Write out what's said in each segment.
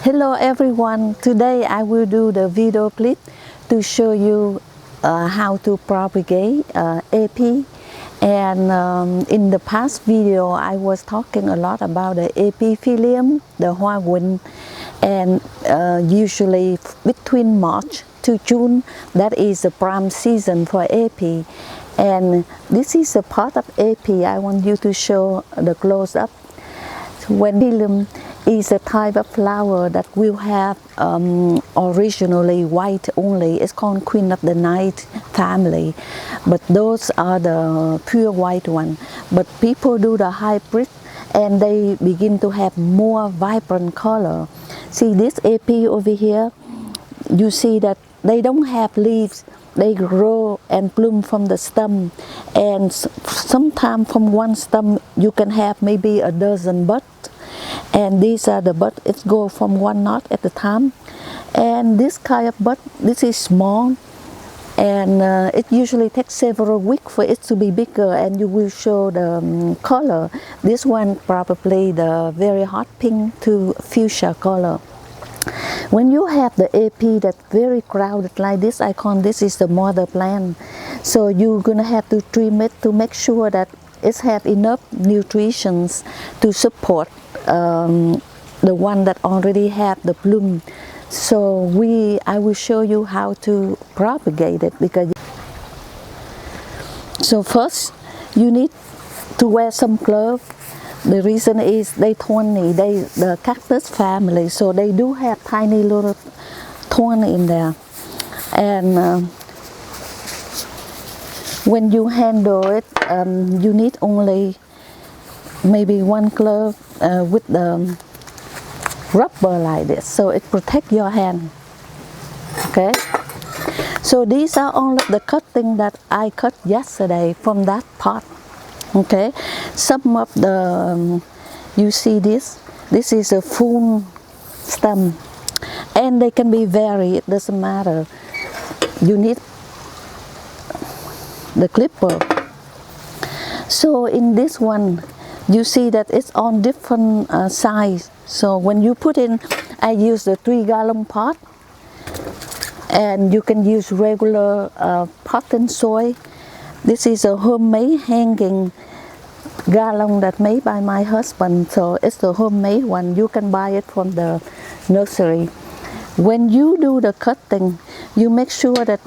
Hello everyone, today I will do the video clip to show you how to propagate AP. And in the past video I was talking a lot about the Epiphyllum, the Hoa Quynh, and usually between March to June that is the prime season for AP. And this is a part of AP. I want you to show the close-up. When Epiphyllum is a type of flower that will have originally white only. It's called Queen of the Night family, but those are the pure white one. But people do the hybrid and they begin to have more vibrant color. See this AP over here, you see that they don't have leaves. They grow and bloom from the stem, and sometimes from one stem you can have maybe a dozen buds. And these are the buds. It goes from one knot at a time. And this kind of bud, this is small, and it usually takes several weeks for it to be bigger, and you will show the color. This one probably the very hot pink to fuchsia color. When you have the AP that's very crowded like this, I call this is the mother plant. So you're gonna have to trim it to make sure that it have enough nutrition to support the one that already have the bloom. So I will show you how to propagate it. Because so first you need to wear some gloves. The reason is the cactus family, so they do have tiny little thorn in there. And when you handle it, you need only maybe one glove with the rubber like this, so it protects your hand. Okay, so these are all of the cutting that I cut yesterday from that pot. Okay, some of the you see this is a full stem, and they can be varied, it doesn't matter. You need the clipper. So in this one you see that it's on different size. So when you put in, I use the 3-gallon pot, and you can use regular pot and soil. This is a homemade hanging gallon that made by my husband, so it's the homemade one. You can buy it from the nursery. When you do the cutting, you make sure that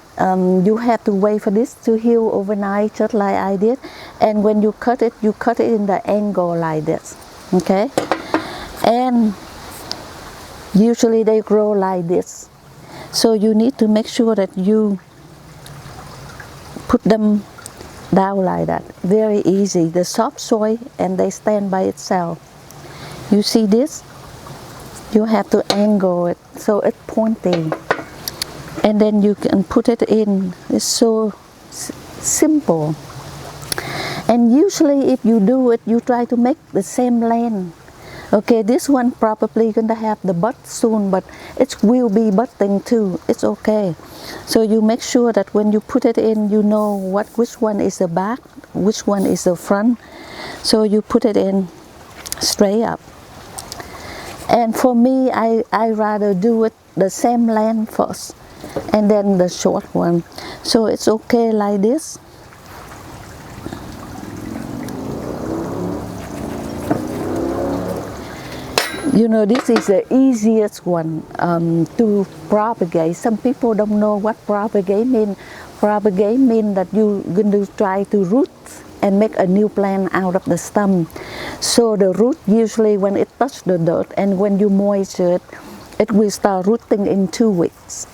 you have to wait for this to heal overnight, just like I did. And when you cut it in the angle like this. Okay, and usually they grow like this. So you need to make sure that you put them down like that. Very easy. The soft soil, and they stand by itself. You see this? You have to angle it so it's pointing, and then you can put it in. It's so simple. And usually if you do it, you try to make the same length. Okay, this one probably gonna have the bud soon, but it will be budding too. It's okay. So you make sure that when you put it in, you know which one is the back, which one is the front. So you put it in straight up. And for me, I rather do it the same length first, and then the short one. So it's okay like this. You know, this is the easiest one to propagate. Some people don't know what propagate means. Propagate means that you're going to try to root and make a new plant out of the stem. So the root usually when it touches the dirt, and when you moisture it, it will start rooting in 2 weeks.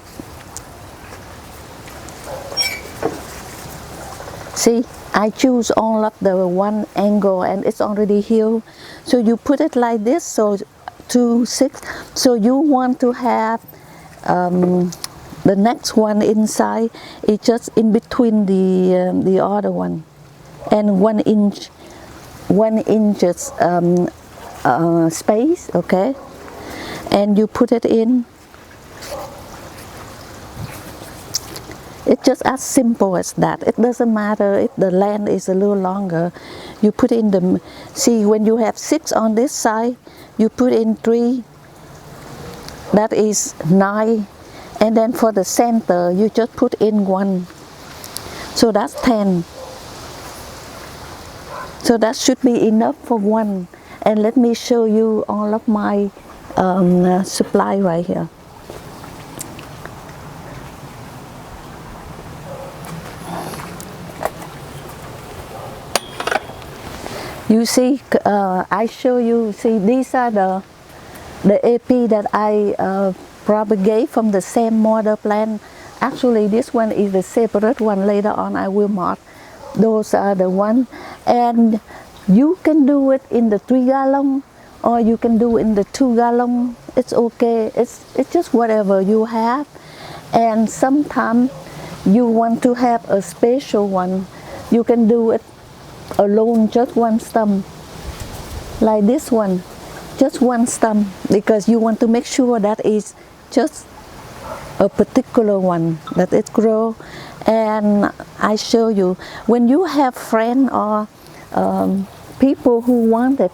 See, I choose all of the one angle, and it's already healed. So you put it like this, so 2, 6. So you want to have the next one inside, it's just in between the other one, and 1 inch space. Okay, and you put it in. It's just as simple as that. It doesn't matter if the length is a little longer. You put in the, see, when you have 6 on this side, you put in 3 that is 9, and then for the center you just put in 1, so that's 10. So that should be enough for 1. And let me show you all of my supply right here. You see, I show you, see, these are the AP that I propagate from the same mother plant. Actually, this one is the separate one. Later on, I will mark. Those are the one. And you can do it in the 3 gallon, or you can do in the 2 gallon. It's okay. It's just whatever you have. And sometimes you want to have a special one. You can do it alone, just 1 stem, like this one, just 1 stem, because you want to make sure that is just a particular one that it grow. And I show you, when you have friends or people who want it,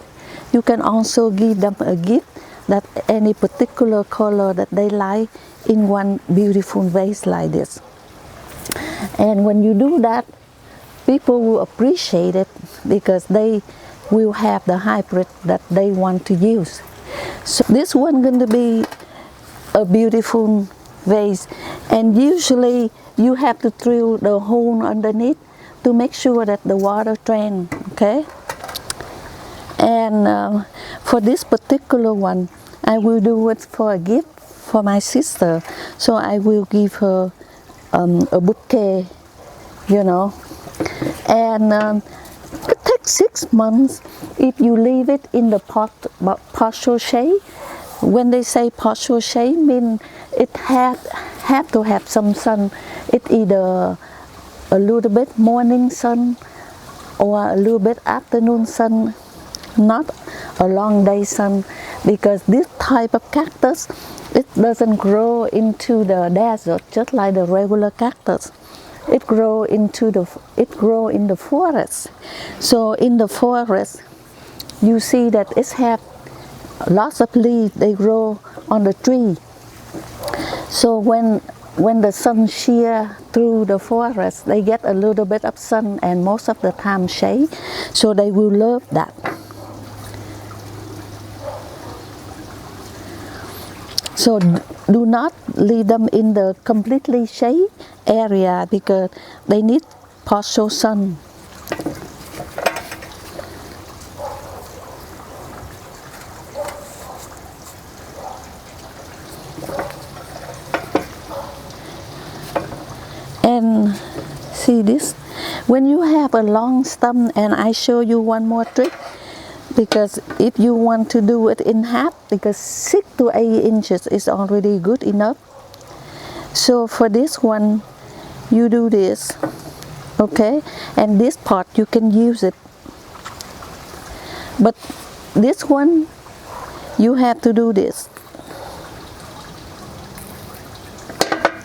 you can also give them a gift that any particular color that they like in one beautiful vase like this. And when you do that, people will appreciate it because they will have the hybrid that they want to use. So this one going to be a beautiful vase, and usually you have to drill the hole underneath to make sure that the water drain, okay? And for this particular one, I will do it for a gift for my sister. So I will give her a bouquet, you know. And it takes 6 months if you leave it in the partial shade. When they say partial shade, mean it have to have some sun. It either a little bit morning sun or a little bit afternoon sun, not a long day sun, because this type of cactus, it doesn't grow into the desert just like the regular cactus. It grow in the forest. So in the forest, you see that it have lots of leaves. They grow on the tree. So when the sun shear through the forest, they get a little bit of sun and most of the time shade. So they will love that. So do not leave them in the completely shade area because they need partial sun. And see this, when you have a long stem, and I show you one more trick, because if you want to do it in half, because 6 to 8 inches is already good enough. So for this one, you do this, okay? And this part you can use it. But this one, you have to do this.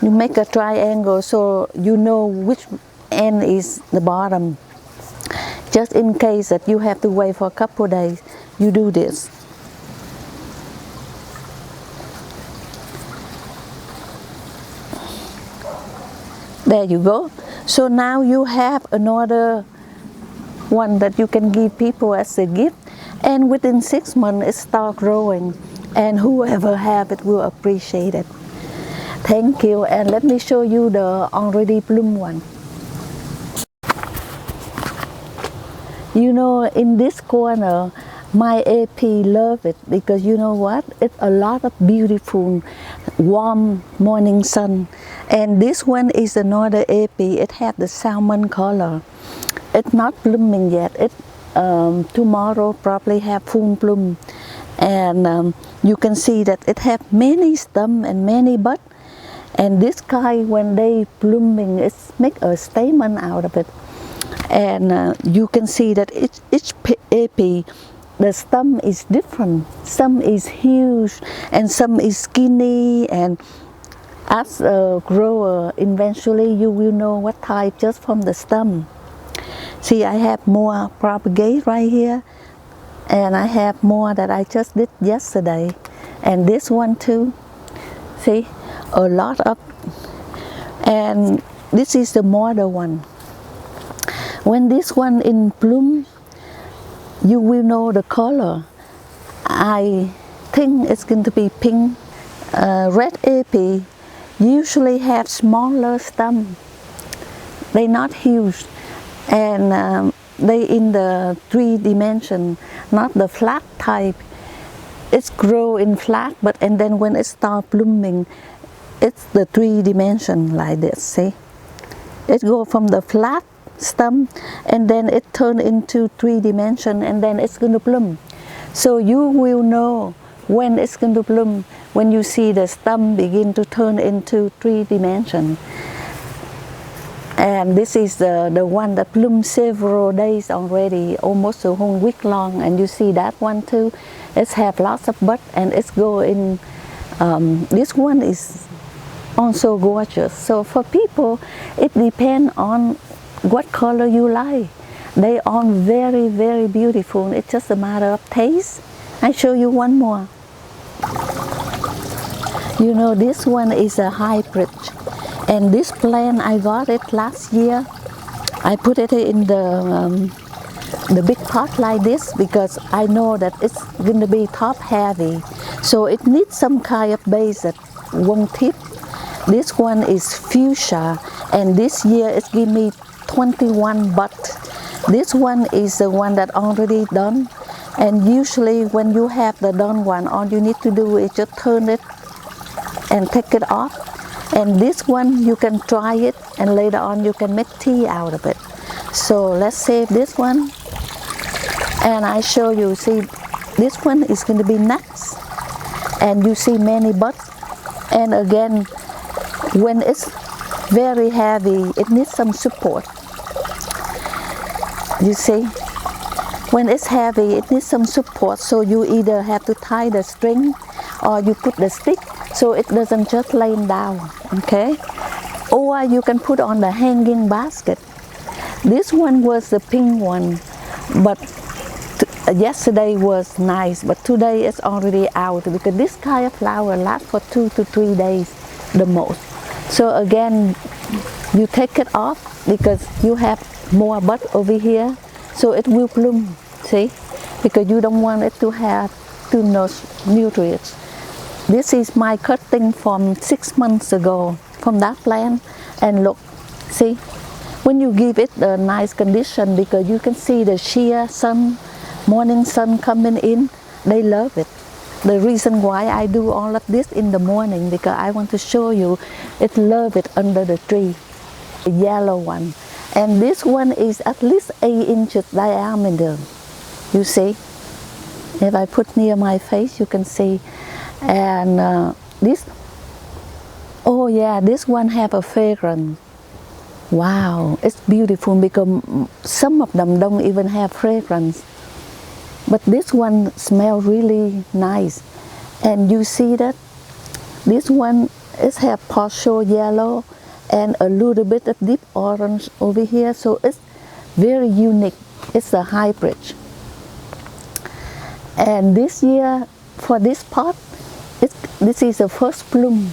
You make a triangle so you know which end is the bottom. Just in case that you have to wait for a couple of days, you do this. There you go. So now you have another one that you can give people as a gift, and within 6 months it starts growing, and whoever have it will appreciate it. Thank you, and let me show you the already bloom one. You know, in this corner, my AP love it because you know what? It's a lot of beautiful, warm morning sun. And this one is another AP. It has the salmon color. It's not blooming yet. It tomorrow probably have full bloom. And you can see that it has many stems and many buds. And this kind, when they blooming, it make a stamen out of it. And you can see that each AP, the stem is different. Some is huge and some is skinny, and as a grower, eventually you will know what type just from the stem. See, I have more propagate right here, and I have more that I just did yesterday, and this one too. See, a lot of, and this is the model one. When this one in bloom, you will know the color. I think it's going to be pink. Red epi usually have smaller stem. They're not huge, and they in the 3-dimension, not the flat type. It's grow in flat, and then when it start blooming, it's the 3-dimension like this. See, it go from the flat stem, and then it turn into 3-dimension, and then it's going to bloom. So you will know when it's going to bloom when you see the stem begin to turn into 3-dimension. And this is the one that bloomed several days already, almost a whole week long. And you see that one too. It's have lots of bud, and it's go in. This one is also gorgeous. So for people, it depends on what color you like. They are very, very beautiful. It's just a matter of taste. I show you one more. You know, this one is a hybrid. And this plant, I got it last year. I put it in the big pot like this because I know that it's going to be top heavy. So it needs some kind of base that won't tip. This one is fuchsia, and this year it's give me 21 bud. This one is the one that already done. And usually when you have the done one, all you need to do is just turn it and take it off. And this one you can try it, and later on you can make tea out of it. So let's save this one, and I show you. See, this one is going to be next, and you see many buds. And again, when it's very heavy, it needs some support. You see, when it's heavy, it needs some support. So you either have to tie the string, or you put the stick so it doesn't just lay down, okay? Or you can put on the hanging basket. This one was the pink one, but yesterday was nice, but today it's already out because this kind of flower lasts for 2 to 3 days the most. So again, you take it off because you have more bud over here, so it will bloom, see? Because you don't want it to have too much nutrients. This is my cutting from 6 months ago from that plant, and look, see, when you give it a nice condition, because you can see the sheer sun, morning sun coming in, they love it. The reason why I do all of this in the morning, because I want to show you it love it under the tree, the yellow one. And this one is at least 8 inches diameter, you see. If I put near my face, you can see. And this, oh yeah, this one have a fragrance. Wow, it's beautiful because some of them don't even have fragrance. But this one smells really nice. And you see that this one is have partial yellow and a little bit of deep orange over here. So it's very unique. It's a hybrid. And this year, for this pot, this is the first bloom.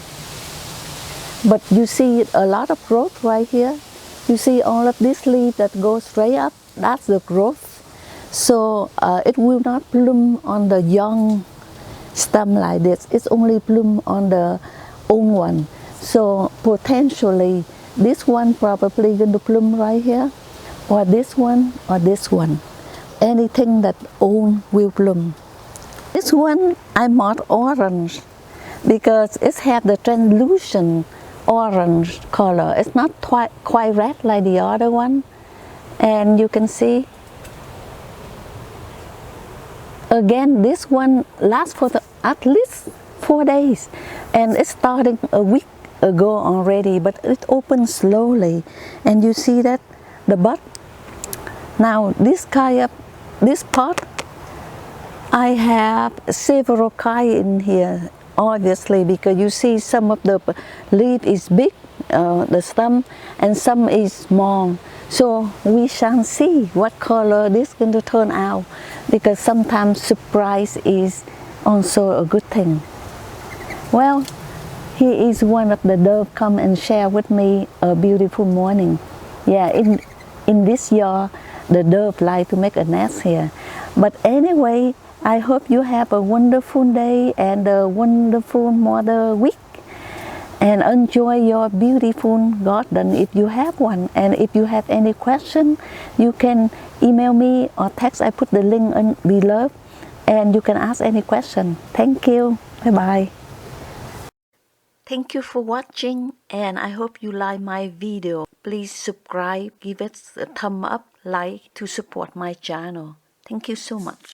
But you see a lot of growth right here. You see all of this leaf that goes straight up, that's the growth. So it will not bloom on the young stem like this. It's only bloom on the old one. So potentially this one probably going to bloom right here, or this one, or this one. Anything that old will bloom. This one I marked orange because it has the translucent orange color. It's not quite red like the other one. And you can see, again, this one lasts for at least 4 days. And it's starting a week ago already, but it opens slowly. And you see that, the bud. Now this pot, I have several kinds in here, obviously, because you see some of the leaf is big, the stem, and some is small. So we shall see what color this is going to turn out, because sometimes surprise is also a good thing. Well, He is one of the dove come and share with me a beautiful morning. Yeah, in this year, the dove like to make a nest here. But anyway, I hope you have a wonderful day and a wonderful Mother Week. And enjoy your beautiful garden if you have one. And if you have any question, you can email me or text. I put the link below, and you can ask any question. Thank you. Bye bye. Thank you for watching, and I hope you like my video. Please subscribe, give it a thumb up, like to support my channel. Thank you so much.